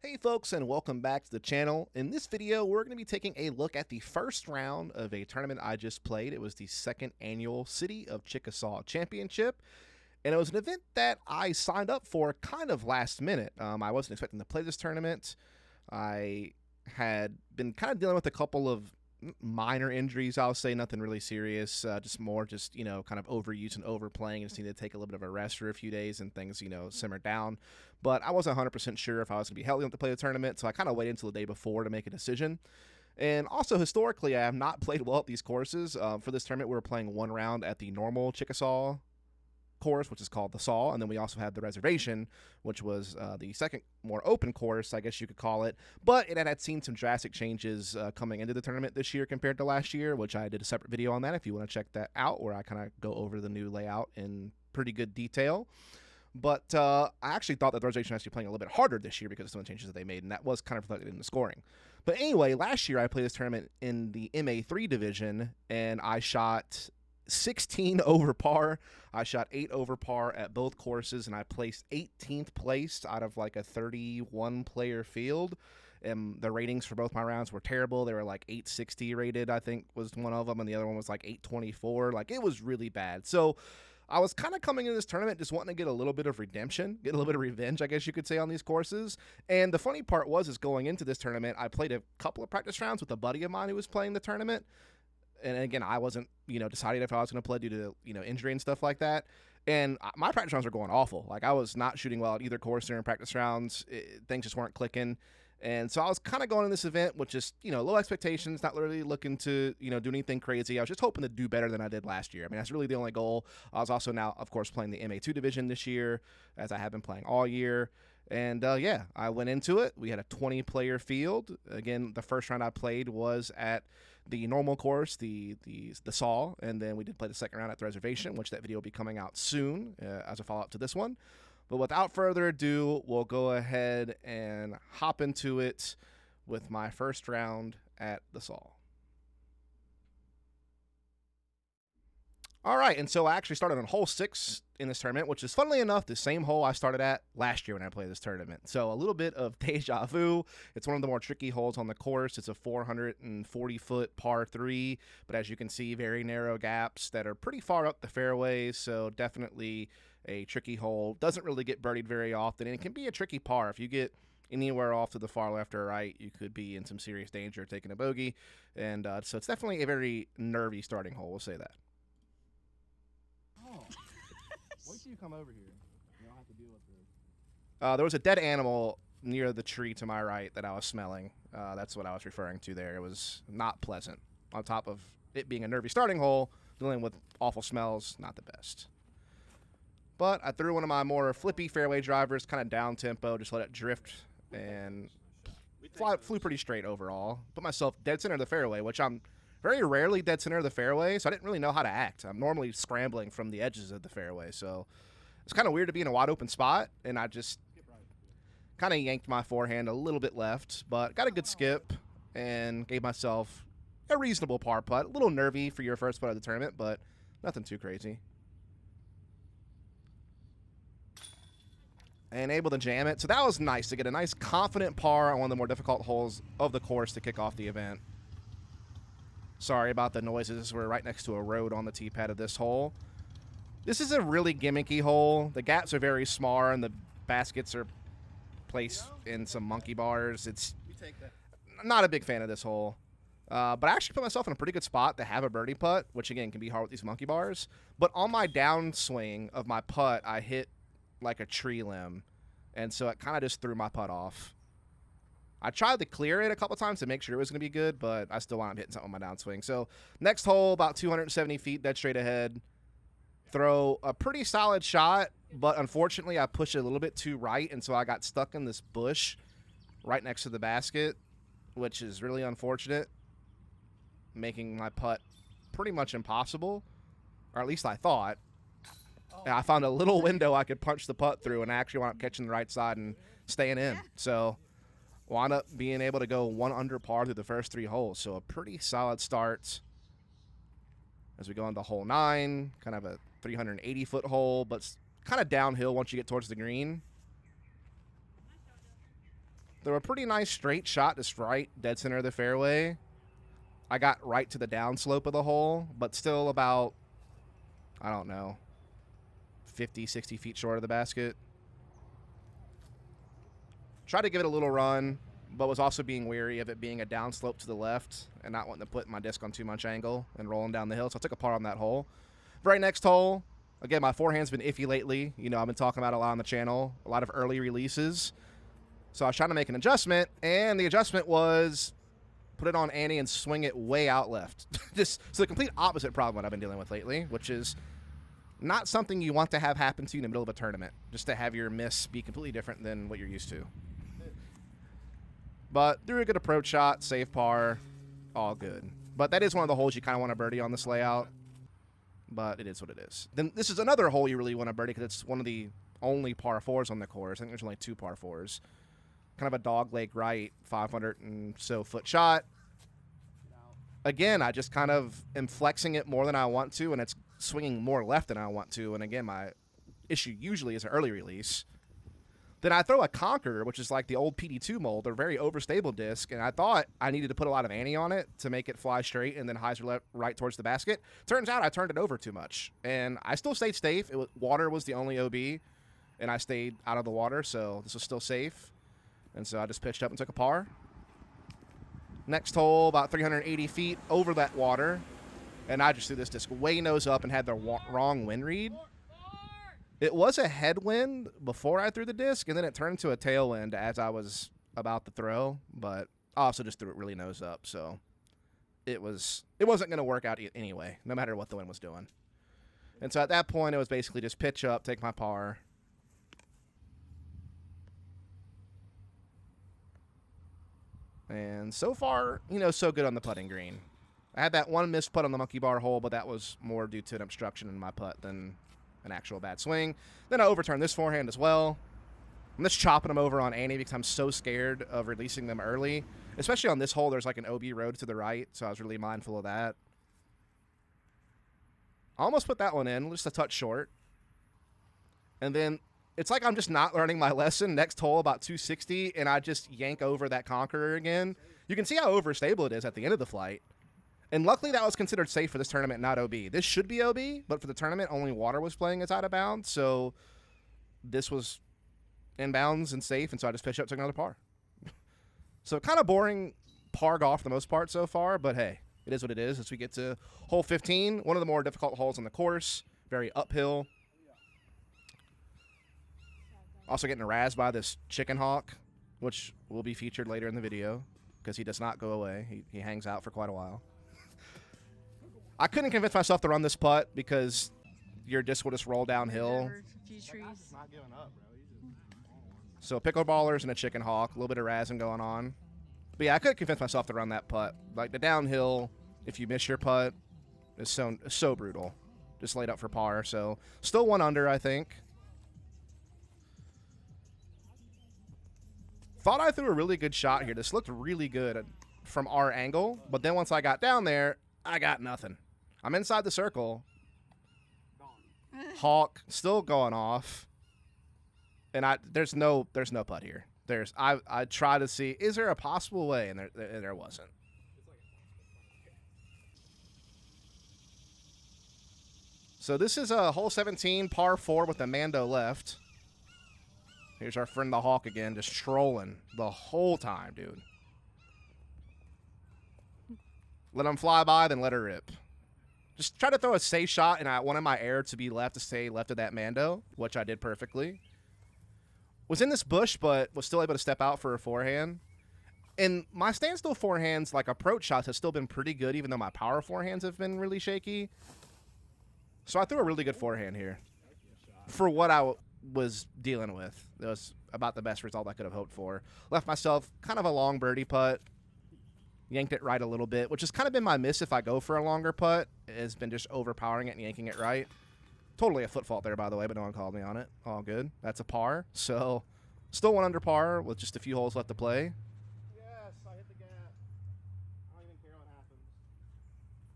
Hey folks, and welcome back to the channel. In this video, we're going to be taking a look at the first round of a tournament I just played. It was the second annual City of Chickasaw Championship, and it was an event that I signed up for kind of last minute. I wasn't expecting to play this tournament. I had been kind of dealing with a couple of minor injuries, I'll say, nothing really serious, just kind of overuse and overplaying. I just needed to take a little bit of a rest for a few days and things, simmer down. But I wasn't 100% sure if I was going to be healthy enough to play the tournament, so I kind of waited until the day before to make a decision. And also, historically, I have not played well at these courses. For this tournament, we were playing one round at the normal Chickasaw course, which is called the Saw, and then we also had the Reservation, which was the second more open course, I guess you could call it, but it had seen some drastic changes coming into the tournament this year compared to last year, which I did a separate video on that if you want to check that out, where I kind of go over the new layout in pretty good detail. But I actually thought that the Reservation was actually playing a little bit harder this year because of some of the changes that they made, and that was kind of reflected in the scoring. But anyway, last year I played this tournament in the MA3 division, and I shot 16 over par. I shot 8 over par at both courses, and I placed 18th place out of like a 31 player field. And the ratings for both my rounds were terrible. They were like 860 rated, I think was one of them, and the other one was like 824. Like, it was really bad. So I was kind of coming into this tournament just wanting to get a little bit of redemption, get a little bit of revenge, I guess you could say, on these courses. And the funny part is going into this tournament, I played a couple of practice rounds with a buddy of mine who was playing the tournament. And again, I wasn't, decided if I was going to play due to, injury and stuff like that. And my practice rounds were going awful. Like, I was not shooting well at either course during practice rounds. Things just weren't clicking. And so I was kind of going in this event with just, low expectations, not really looking to, do anything crazy. I was just hoping to do better than I did last year. I mean, that's really the only goal. I was also now, of course, playing the MA2 division this year, as I have been playing all year. And, yeah, I went into it. We had a 20-player field. Again, the first round I played was at the normal course, the Saw, and then we did play the second round at the Reservation, which that video will be coming out soon as a follow-up to this one. But without further ado, we'll go ahead and hop into it with my first round at the Saw. All right, and so I actually started on hole 6 in this tournament, which is, funnily enough, the same hole I started at last year when I played this tournament. So a little bit of deja vu. It's one of the more tricky holes on the course. It's a 440-foot par 3, but as you can see, very narrow gaps that are pretty far up the fairway, so definitely a tricky hole. Doesn't really get birdied very often, and it can be a tricky par. If you get anywhere off to the far left or right, you could be in some serious danger of taking a bogey, and so it's definitely a very nervy starting hole, we'll say that. Wait till you come over here. You don't have to deal with this. There was a dead animal near the tree to my right that I was smelling. That's what I was referring to there. It was not pleasant. On top of it being a nervy starting hole, dealing with awful smells, not the best. But I threw one of my more flippy fairway drivers, kind of down tempo, just let it drift, and flew pretty straight overall. Put myself dead center of the fairway, which I'm very rarely dead center of the fairway, so I didn't really know how to act. I'm normally scrambling from the edges of the fairway, so it's kind of weird to be in a wide open spot, and I just kind of yanked my forehand a little bit left, but got a good skip and gave myself a reasonable par putt. A little nervy for your first putt of the tournament, but nothing too crazy. And able to jam it. So that was nice to get a nice confident par on one of the more difficult holes of the course to kick off the event. Sorry about the noises. We're right next to a road on the tee pad of this hole. This is a really gimmicky hole. The gaps are very small, and the baskets are placed in some monkey bars. It's not a big fan of this hole. But I actually put myself in a pretty good spot to have a birdie putt, which, again, can be hard with these monkey bars. But on my downswing of my putt, I hit like a tree limb, and so it kind of just threw my putt off. I tried to clear it a couple times to make sure it was going to be good, but I still wound up hitting something on my downswing. So next hole, about 270 feet, dead straight ahead. Throw a pretty solid shot, but unfortunately I pushed it a little bit too right, and so I got stuck in this bush right next to the basket, which is really unfortunate, making my putt pretty much impossible, or at least I thought. And I found a little window I could punch the putt through, and I actually wound up catching the right side and staying in. So wound up being able to go 1 under par through the first 3 holes. So a pretty solid start as we go into hole 9, kind of a 380-foot hole, but kind of downhill once you get towards the green. They're a pretty nice straight shot, just right dead center of the fairway. I got right to the downslope of the hole, but still about, I don't know, 50, 60 feet short of the basket. Tried to give it a little run, but was also being wary of it being a downslope to the left and not wanting to put my disc on too much angle and rolling down the hill. So I took a par on that hole. Very next hole, again, my forehand's been iffy lately. You know, I've been talking about it a lot on the channel, a lot of early releases. So I was trying to make an adjustment, and the adjustment was put it on Annie and swing it way out left. Just so the complete opposite problem what I've been dealing with lately, which is not something you want to have happen to you in the middle of a tournament, just to have your miss be completely different than what you're used to. But threw a good approach shot, save par, all good. But that is one of the holes you kind of want to birdie on this layout, but it is what it is. Then this is another hole you really want to birdie because it's one of the only par fours on the course. I think there's only 2 par fours. Kind of a dog leg right, 500 and so foot shot. Again, I just kind of am flexing it more than I want to, and it's swinging more left than I want to. And again, my issue usually is an early release. Then I throw a conker, which is like the old PD2 mold, or very overstable disc, and I thought I needed to put a lot of ante on it to make it fly straight and then hyzer left right towards the basket. Turns out I turned it over too much, and I still stayed safe. Water was the only OB, and I stayed out of the water, so this was still safe. And so I just pitched up and took a par. Next hole, about 380 feet over that water, and I just threw this disc way nose up and had the wrong wind read. It was a headwind before I threw the disc, and then it turned into a tailwind as I was about to throw, but I also just threw it really nose up, so it wasn't going to work out anyway, no matter what the wind was doing. And so at that point, it was basically just pitch up, take my par. And so far, you know, so good on the putting green. I had that one missed putt on the monkey bar hole, but that was more due to an obstruction in my putt than an actual bad swing. Then I overturned this forehand as well. I'm just chopping them over on Annie because I'm so scared of releasing them early. Especially on this hole, there's like an OB road to the right, so I was really mindful of that. I almost put that one in, just a touch short. And then it's like I'm just not learning my lesson. Next hole, about 260, and I just yank over that conqueror again. You can see how overstable it is at the end of the flight. And luckily, that was considered safe for this tournament, not OB. This should be OB, but for the tournament, only water was playing as out of bounds, so this was in bounds and safe, and so I just pitched up, took another par. So kind of boring par golf for the most part so far, but hey, it is what it is as we get to hole 15, one of the more difficult holes on the course, very uphill. Also getting harassed by this chicken hawk, which will be featured later in the video because he does not go away. He hangs out for quite a while. I couldn't convince myself to run this putt because your disc will just roll downhill. Not giving up, bro. So pickleballers and a chicken hawk, a little bit of razzing going on. But yeah, I couldn't convince myself to run that putt. Like the downhill, if you miss your putt, is so brutal. Just laid up for par. So still 1 under, I think. Thought I threw a really good shot here. This looked really good from our angle. But then once I got down there, I got nothing. I'm inside the circle. Hawk still going off. And there's no putt here. I try to see, is there a possible way? And there wasn't. So this is a hole 17, par 4 with a Mando left. Here's our friend the Hawk again, just trolling the whole time, dude. Let him fly by, then let her rip. Just try to throw a safe shot, and I wanted my air to be left to stay left of that Mando, which I did perfectly. Was in this bush, but was still able to step out for a forehand. And my standstill forehands, like approach shots, have still been pretty good, even though my power forehands have been really shaky. So I threw a really good forehand here. For what I was dealing with. It was about the best result I could have hoped for. Left myself kind of a long birdie putt. Yanked it right a little bit, which has kind of been my miss if I go for a longer putt. It has been just overpowering it and yanking it right. Totally a foot fault there, by the way, but no one called me on it. All good. That's a par. So still 1 under par with just a few holes left to play. Yes, I hit the gap. I don't even care what happens.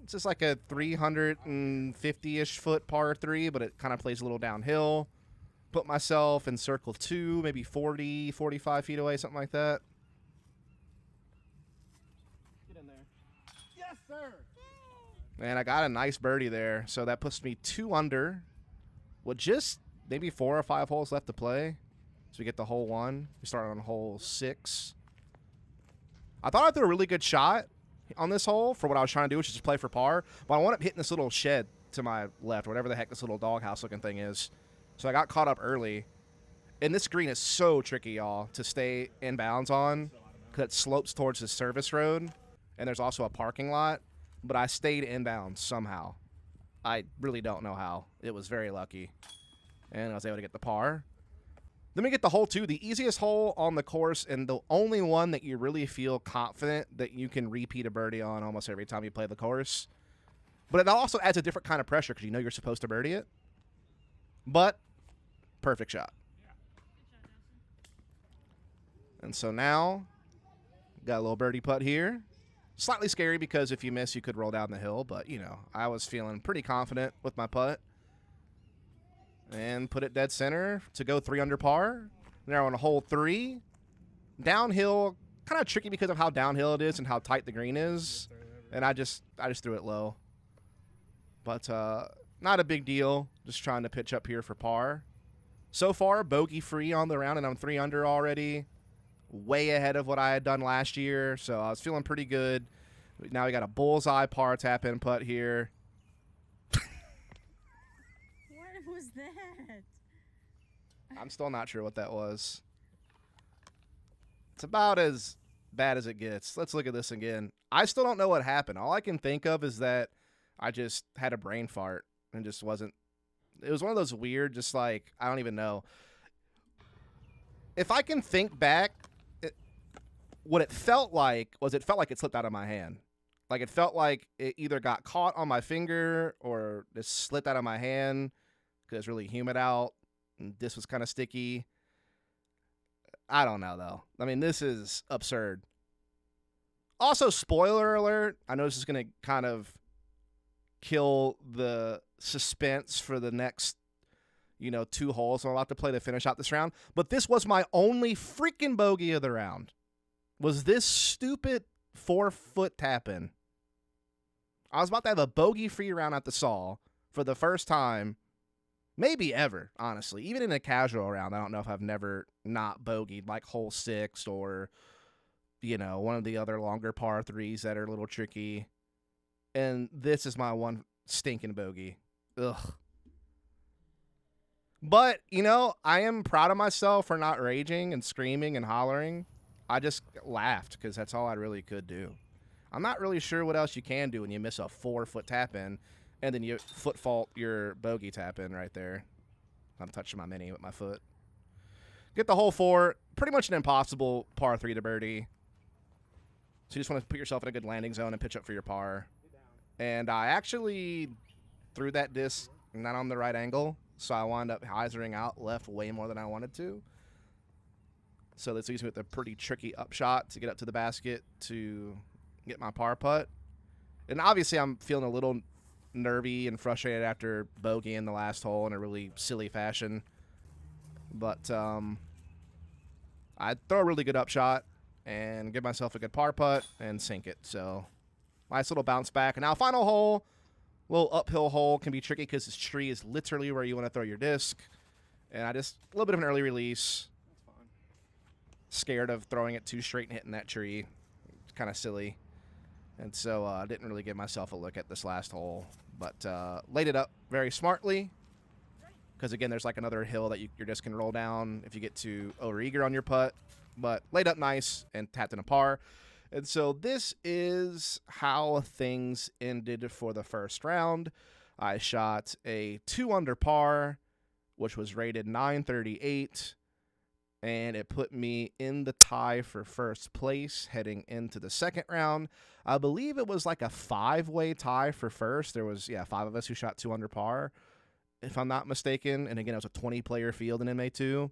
It's just like a 350-ish foot par 3, but it kind of plays a little downhill. Put myself in circle 2, maybe 40, 45 feet away, something like that. sir. And I got a nice birdie there, so that puts me 2 under with just maybe 4 or 5 holes left to play. So we get the hole 1. We start on hole 6. I thought I threw a really good shot on this hole for what I was trying to do, which is just play for par. But I wound up hitting this little shed to my left, or whatever the heck this little doghouse looking thing is. So I got caught up early. And this green is so tricky, y'all, to stay inbounds on because it slopes towards the service road. And there's also a parking lot. But I stayed inbounds somehow. I really don't know how. It was very lucky. And I was able to get the par. Then we get the hole 2, the easiest hole on the course and the only one that you really feel confident that you can repeat a birdie on almost every time you play the course. But it also adds a different kind of pressure because you know you're supposed to birdie it. But perfect shot. And so now, got a little birdie putt here. Slightly scary because if you miss, you could roll down the hill. But, you know, I was feeling pretty confident with my putt. And put it dead center to go 3 under par. Now on hole 3. Downhill, kind of tricky because of how downhill it is and how tight the green is. And I just threw it low. But not a big deal. Just trying to pitch up here for par. So far, bogey free on the round, and I'm 3 under already. Way ahead of what I had done last year. So I was feeling pretty good. Now we got a bullseye par tap in putt here. What was that? I'm still not sure what that was. It's about as bad as it gets. Let's look at this again. I still don't know what happened. All I can think of is that I just had a brain fart and just wasn't. It was one of those weird, just like, I don't even know. If I can think back, what it felt like was it felt like it slipped out of my hand. Like it felt like it either got caught on my finger or it slipped out of my hand because it's really humid out and this was kind of sticky. I don't know, though. I mean, this is absurd. Also, spoiler alert, I know this is going to kind of kill the suspense for the next, 2 holes I'm about to play to finish out this round. But this was my only freaking bogey of the round. Was this stupid 4-foot tap-in. I was about to have a bogey-free round at the Saw for the first time, maybe ever, honestly. Even in a casual round, I don't know if I've never not bogeyed, like hole 6 or, one of the other longer par 3s that are a little tricky. And this is my one stinking bogey. Ugh. But, I am proud of myself for not raging and screaming and hollering. I just laughed because that's all I really could do. I'm not really sure what else you can do when you miss a 4-foot tap-in and then you foot fault your bogey tap-in right there. I'm touching my mini with my foot. Get the hole 4. Pretty much an impossible par 3 to birdie. So you just want to put yourself in a good landing zone and pitch up for your par. And I actually threw that disc not on the right angle, so I wound up hyzering out left way more than I wanted to. So this leaves me with a pretty tricky upshot to get up to the basket to get my par putt. And obviously I'm feeling a little nervy and frustrated after bogeying the last hole in a really silly fashion. But I'd throw a really good upshot and give myself a good par putt and sink it. So nice little bounce back. And now final hole, little uphill hole, can be tricky because this tree is literally where you want to throw your disc. And a little bit of an early release. Scared of throwing it too straight and hitting that tree. It's kind of silly. And so I didn't really give myself a look at this last hole. But laid it up very smartly. Because, again, there's like another hill that your disc can roll down if you get too over-eager on your putt. But laid up nice and tapped in a par. And so this is how things ended for the first round. I shot a 2 under par, which was rated 938. And it put me in the tie for first place heading into the second round. I believe it was like a 5-way tie for first. There was, 5 of us who shot 2 under par, if I'm not mistaken. And again, it was a 20-player field in MA2.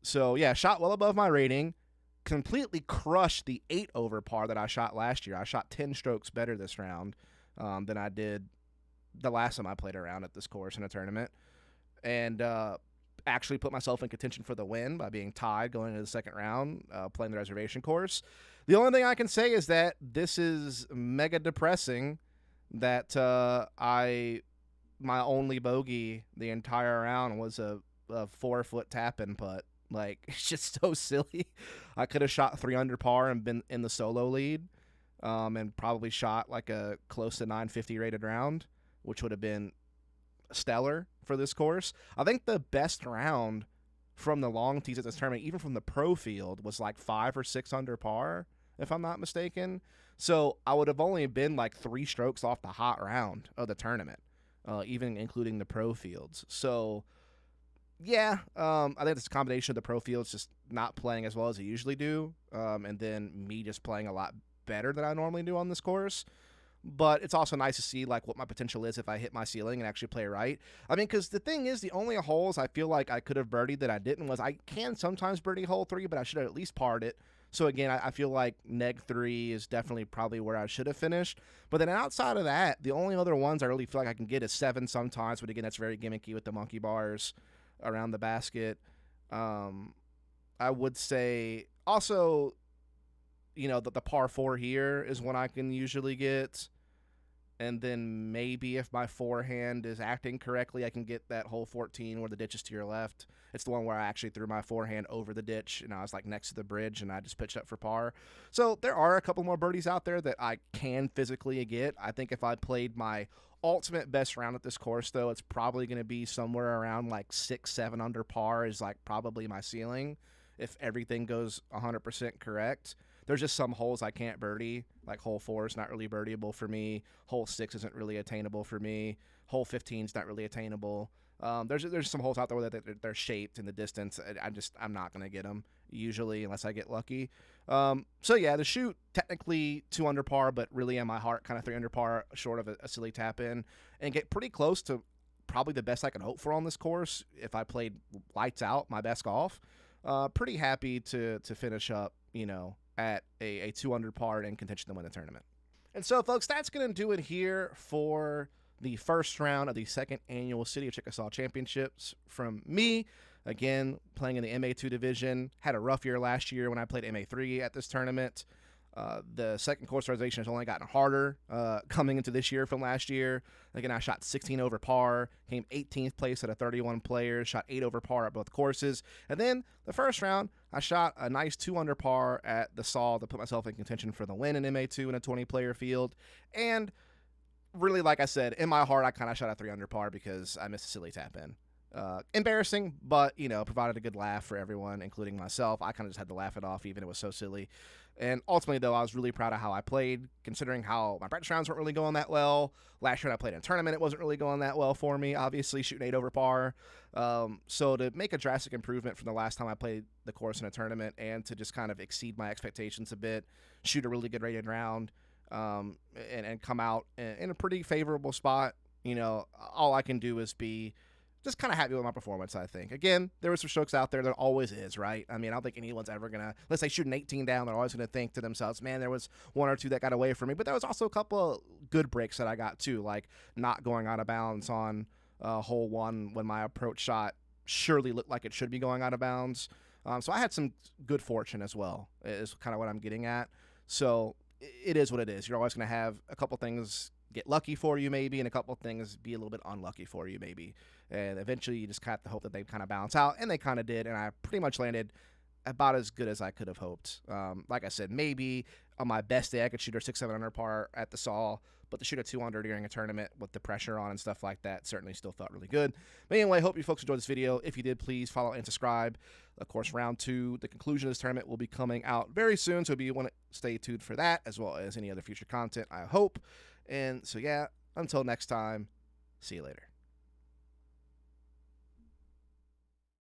So, shot well above my rating. Completely crushed the 8 over par that I shot last year. I shot 10 strokes better this round than I did the last time I played around at this course in a tournament. And actually put myself in contention for the win by being tied going into the second round, playing the reservation course. The only thing I can say is that this is mega depressing that my only bogey the entire round was a 4-foot tap and putt. Like, it's just so silly. I could have shot 3 under par and been in the solo lead, and probably shot like a close to 950 rated round, which would have been stellar for this course. I think the best round from the long tees at this tournament, even from the pro field, was like 5 or 6 under par, if I'm not mistaken. So I would have only been like 3 strokes off the hot round of the tournament, even including the pro fields. So yeah, I think it's a combination of the pro fields just not playing as well as they usually do, and then me just playing a lot better than I normally do on this course. But it's also nice to see like what my potential is if I hit my ceiling and actually play right. I mean, because the thing is, the only holes I feel like I could have birdied that I didn't was I can sometimes birdie hole 3, but I should have at least parred it. So again, I feel like neg 3 is definitely probably where I should have finished. But then outside of that, the only other ones I really feel like I can get is 7 sometimes. But again, that's very gimmicky with the monkey bars around the basket. I would say also, you know, the par 4 here is one I can usually get. And then maybe if my forehand is acting correctly, I can get that hole 14 where the ditch is to your left. It's the one where I actually threw my forehand over the ditch, and I was like next to the bridge, and I just pitched up for par. So there are a couple more birdies out there that I can physically get. I think if I played my ultimate best round at this course, though, it's probably going to be somewhere around like 6, 7 under par is like probably my ceiling if everything goes 100% correct. There's just some holes I can't birdie, like hole 4 is not really birdieable for me. Hole 6 isn't really attainable for me. Hole 15 is not really attainable. There's some holes out there that they're shaped in the distance. I'm not going to get them usually unless I get lucky. So yeah, the shoot technically 2 under par, but really in my heart kind of 3 under par short of a silly tap in, and get pretty close to probably the best I can hope for on this course if I played lights out, my best golf. Pretty happy to finish up, you know, at a 2 under par in contention to win the tournament. And so, folks, that's going to do it here for the first round of the second annual City of Chickasaw Championships from me. Again, playing in the MA2 division. Had a rough year last year when I played MA3 at this tournament. The second course organization has only gotten harder coming into this year from last year. Again, I shot 16 over par, came 18th place out of 31 players, shot 8 over par at both courses. And then the first round, I shot a nice 2 under par at the Saw to put myself in contention for the win in MA2 in a 20-player field. And really, like I said, in my heart, I kind of shot a 3 under par because I missed a silly tap in. Embarrassing, but, you know, provided a good laugh for everyone, including myself. I kind of just had to laugh it off, even it was so silly. And ultimately, though, I was really proud of how I played, considering how my practice rounds weren't really going that well. Last year when I played in a tournament, it wasn't really going that well for me, obviously, shooting 8 over par. So to make a drastic improvement from the last time I played the course in a tournament and to just kind of exceed my expectations a bit, shoot a really good rated round, and come out in a pretty favorable spot, you know, all I can do is be just kind of happy with my performance, I think. Again, there were some strokes out there. There always is, right? I mean, I don't think anyone's ever going to, let's say shoot an 18 down, they're always going to think to themselves, man, there was 1 or 2 that got away from me. But there was also a couple of good breaks that I got, too, like not going out of bounds on hole 1 when my approach shot surely looked like it should be going out of bounds. So I had some good fortune as well, is kind of what I'm getting at. So it is what it is. You're always going to have a couple things get lucky for you maybe, and a couple things be a little bit unlucky for you maybe. And eventually you just have to hope that they kind of balance out, and they kind of did, and I pretty much landed about as good as I could have hoped. Like I said, maybe on my best day I could shoot a 6-7 under par at the Saw, but to shoot a 2 under during a tournament with the pressure on and stuff like that certainly still felt really good. But anyway, hope you folks enjoyed this video. If you did, please follow and subscribe. Of course, round 2, the conclusion of this tournament, will be coming out very soon, so you want to stay tuned for that, as well as any other future content, I hope. And so yeah, until next time, see you later.